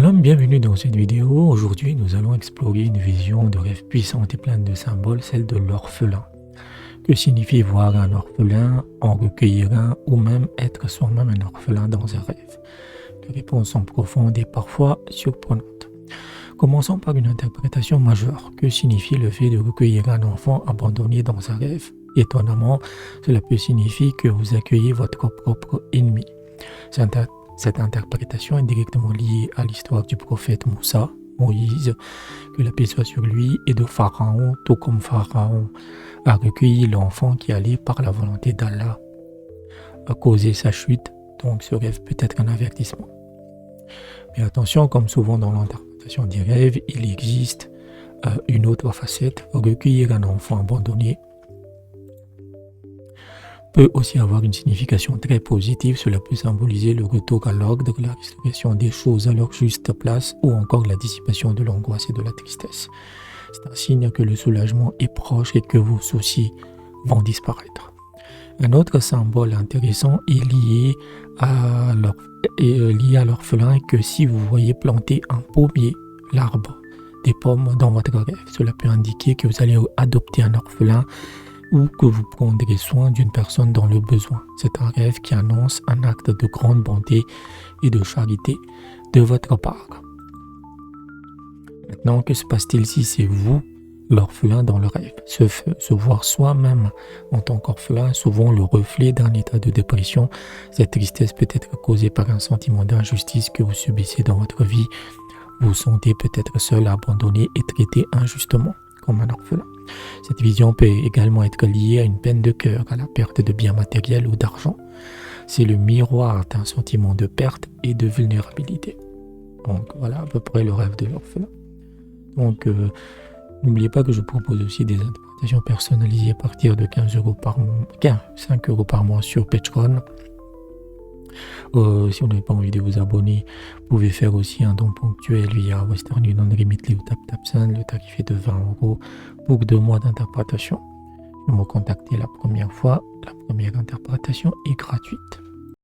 Shalom, bienvenue dans cette vidéo. Aujourd'hui, nous allons explorer une vision de rêve puissante et pleine de symboles, celle de l'orphelin. Que signifie voir un orphelin, en recueillir un ou même être soi-même un orphelin dans un rêve? Les réponses sont profondes et parfois surprenantes. Commençons par une interprétation majeure. Que signifie le fait de recueillir un enfant abandonné dans un rêve? Étonnamment, cela peut signifier que vous accueillez votre propre ennemi. Cette interprétation est directement liée à l'histoire du prophète Moussa, Moïse, que la paix soit sur lui, et de Pharaon, tout comme Pharaon a recueilli l'enfant qui allait par la volonté d'Allah causer sa chute. Donc ce rêve peut être un avertissement. Mais attention, comme souvent dans l'interprétation des rêves, il existe une autre facette. Recueillir un enfant abandonné peut aussi avoir une signification très positive. Cela peut symboliser le retour à l'ordre, la restauration des choses à leur juste place ou encore la dissipation de l'angoisse et de la tristesse. C'est un signe que le soulagement est proche et que vos soucis vont disparaître. Un autre symbole intéressant est lié à l'orphelin, et que si vous voyez planter un pommier, l'arbre des pommes dans votre rêve, cela peut indiquer que vous allez adopter un orphelin ou que vous prendrez soin d'une personne dans le besoin. C'est un rêve qui annonce un acte de grande bonté et de charité de votre part. Maintenant, que se passe-t-il si c'est vous, l'orphelin dans le rêve? Se voir soi-même en tant qu'orphelin est souvent le reflet d'un état de dépression. Cette tristesse peut être causée par un sentiment d'injustice que vous subissez dans votre vie. Vous vous sentez peut-être seul, abandonné et traité injustement comme un orphelin. Cette vision peut également être liée à une peine de cœur, à la perte de biens matériels ou d'argent. C'est le miroir d'un sentiment de perte et de vulnérabilité. Donc voilà à peu près le rêve de l'orphelin. Donc n'oubliez pas que je propose aussi des interprétations personnalisées à partir de 5 € par mois sur Patreon. Si vous n'avez pas envie de vous abonner, vous pouvez faire aussi un don ponctuel via Western Union, Remitly ou TapTapSend. Le tarif est de 20 € pour 2 mois d'interprétation. Vous me contactez la première fois. La première interprétation est gratuite.